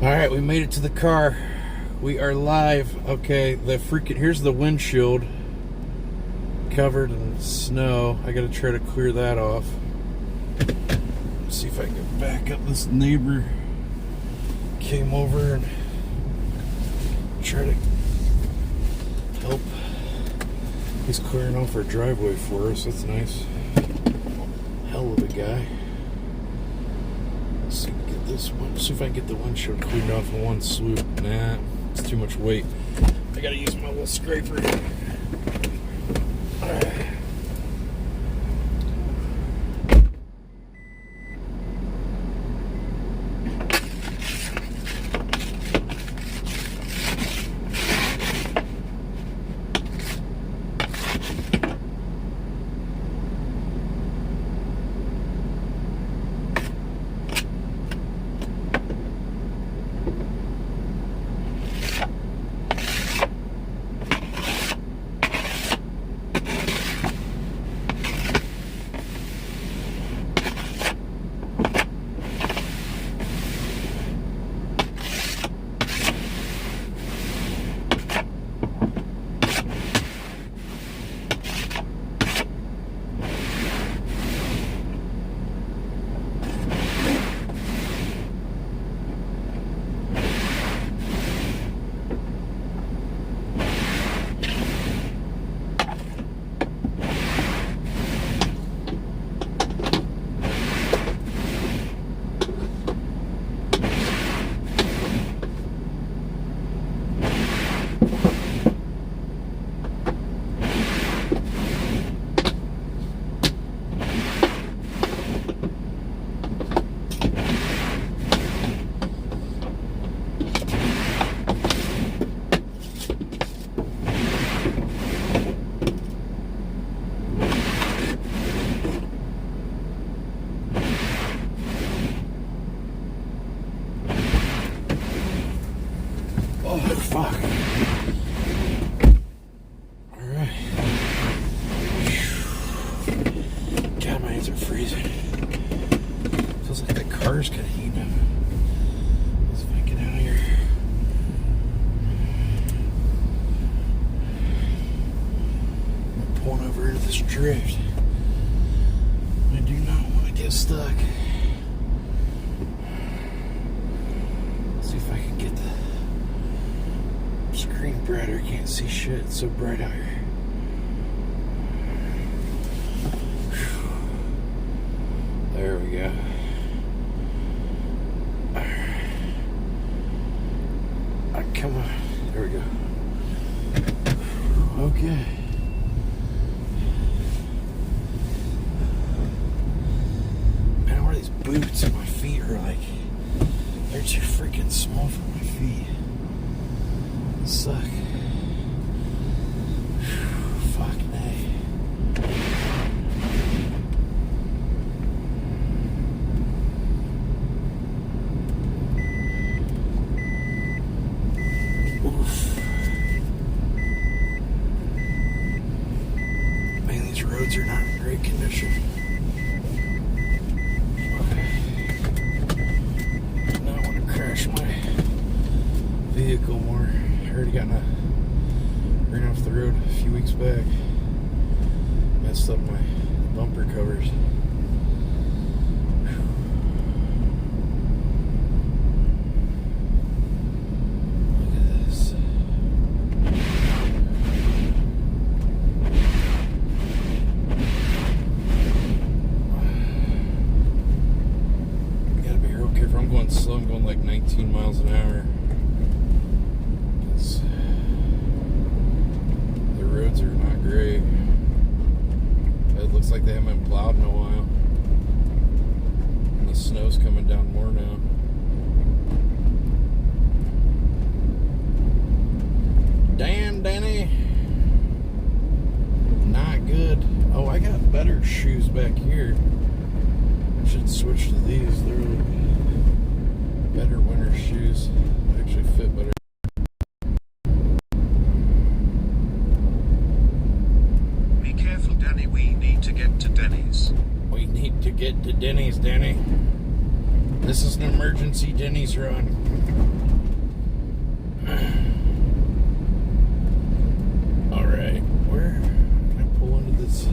Alright, we made it to the car. We are live. Okay, here's the windshield covered in snow. I gotta try to clear that off. Let's see if I can back up. This neighbor came over and try to help. He's clearing off our driveway for us. That's nice. Hell of a guy. Let's see, see if I can get the windshield cleaned off in one swoop. Nah, it's too much weight. I gotta use my little scraper. Oh, fuck. Alright. God, my hands are freezing. Feels like the car's gonna heat up. Let's see if I can get out of here. I'm pulling over into this drift. I do not want to get stuck. Let's see if I can get the screen brighter. Can't see shit. It's so bright out here. There we go. Come on. There we go. Okay. Man, what are these boots? My feet are like, they're too freaking small for my feet. Suck. Fuck me. Oof. Man, these roads are not in great condition. Okay. Now I want to crash my vehicle more. I already ran off the road a few weeks back. Messed up my bumper covers. Look at this. I gotta be real careful. I'm going slow. I'm going like 19 miles an hour. The roads are not great. It looks like they haven't been plowed in a while. And the snow's coming down more now. Damn, Danny. Not good. Oh, I got better shoes back here. I should switch to these. They're like better winter shoes. They actually fit better. Be careful, Danny. We need to get to Denny's. We need to get to Denny's, Danny. This is an emergency Denny's run. Alright, where can I pull into this?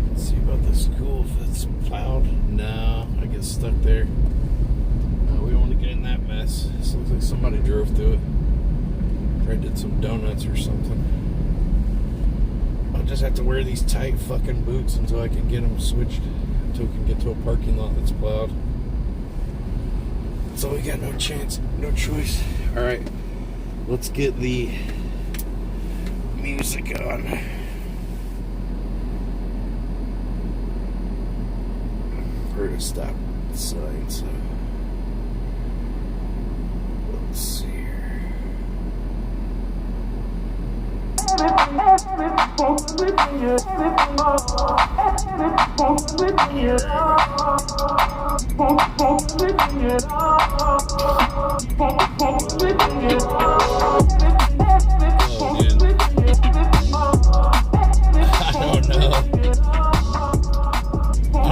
Let's see about this school, if it's plowed. No, I get stuck there. No, we don't want to get in that mess. This looks like somebody drove through it. Probably did some donuts or something. I'll just have to wear these tight fucking boots until I can get them switched. Until we can get to a parking lot that's plowed. So we got no chance, no choice. Alright, let's get the music on. Heard a stop sign, so let's see here. I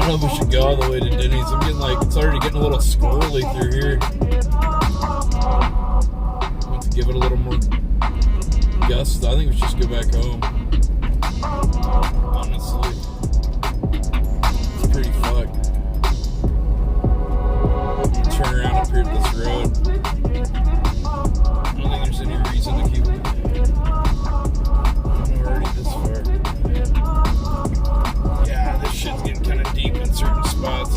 don't know if we should go all the way to Denny's. I'm getting like, it's already getting a little squirrely through here. I want to give it a little more gust. I think we should just go back home. Honestly. It's pretty fucked. Turn around up here at this road. I don't think there's any reason to keep it. We're already this far. Yeah, this shit's getting kind of deep in certain spots.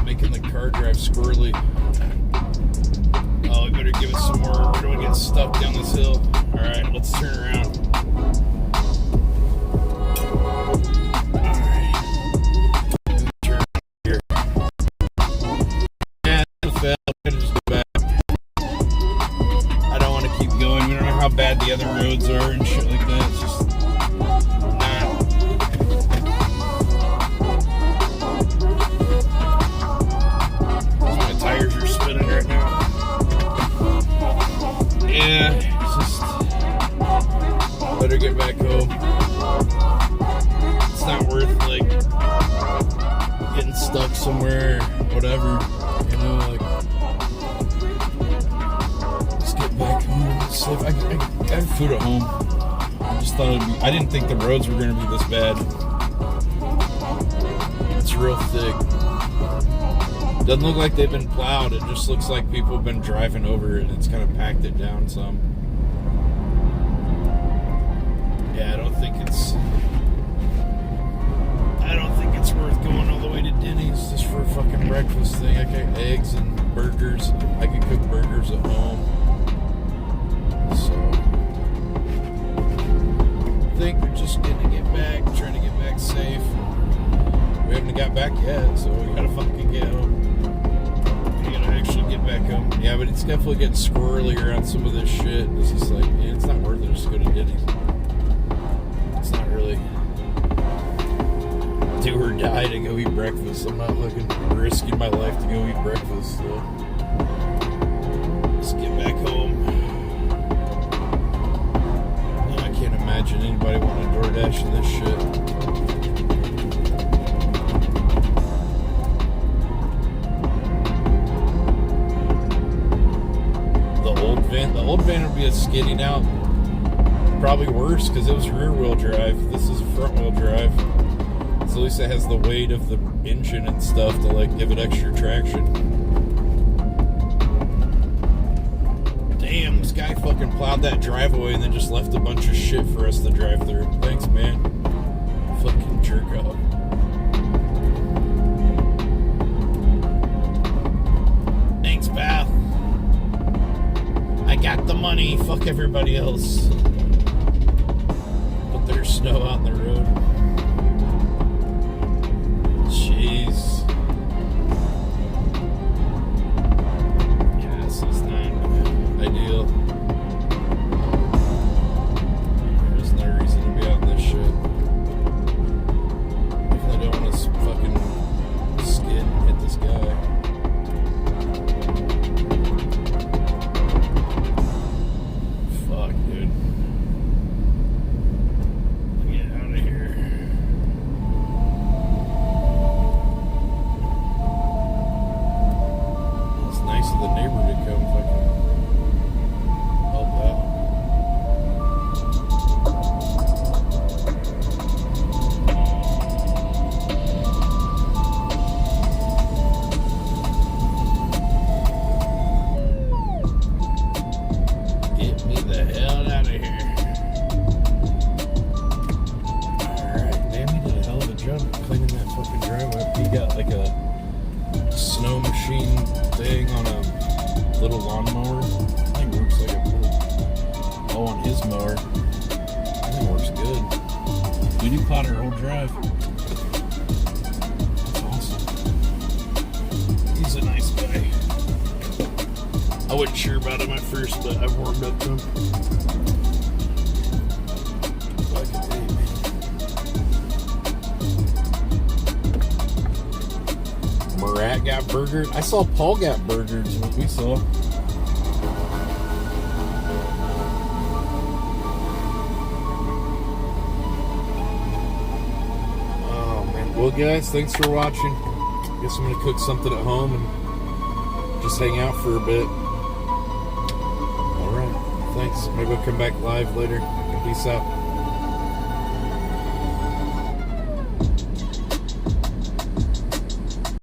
Making the car drive squirrely. Oh, I better give it some more. We're going to get stuck down this hill. Alright, let's turn around. Alright. Turn here. Yeah, it fell. I'm going to just go back. I don't want to keep going. We don't know how bad the other roads are and shit like that. It's just my tires are spinning right now. Yeah, it's just better get back home. It's not worth like getting stuck somewhere, whatever. You know, like just get back home. So I have food at home. I just thought I didn't think the roads were going to be this bad. It's real thick. Doesn't look like they've been plowed. It just looks like people have been driving over it and it's kind of packed it down some. Yeah, I don't think it's worth going all the way to Denny's just for a fucking breakfast thing. I got eggs and burgers. I could cook burgers at home. So I think we're just trying to get back safe. We haven't got back yet, so we gotta fucking get home. We gotta actually get back home. Yeah, but it's definitely getting squirrely around some of this shit. It's just like, yeah, it's not worth it just to go to Denny's. It's not really do or die to go eat breakfast. I'm not risking my life to go eat breakfast, so let's get back home. I can't imagine anybody wanting to DoorDash in this shit. The old van would be a skinny now. Probably worse because it was rear wheel drive. This is front wheel drive. So at least it has the weight of the engine and stuff to like give it extra traction. Damn, this guy fucking plowed that driveway and then just left a bunch of shit for us to drive through. Thanks, man. Fucking jerk off. Thanks, pal. I got the money. Fuck everybody else. But there's snow out in the road. Jeez. Yeah, this is not ideal. There's no reason to be out in this shit. Definitely don't want to fucking skid and hit this guy. of the neighbor to come if I can help out. Get me the hell out of here. Alright, man, he did a hell of a job cleaning that fucking driveway. He got like a snow machine thing on a little lawnmower. I think it works like a little, oh, on his mower. I think it works good. We do pot our whole drive. That's awesome. He's a nice guy. I wasn't sure about him at first, but I've warmed up to him. Fucking A, man. Murat got burgered. I saw Paul got burgered is what we saw. Oh man. Well guys, thanks for watching. Guess I'm gonna cook something at home and just hang out for a bit. Alright. Thanks. Maybe I'll come back live later. Peace out.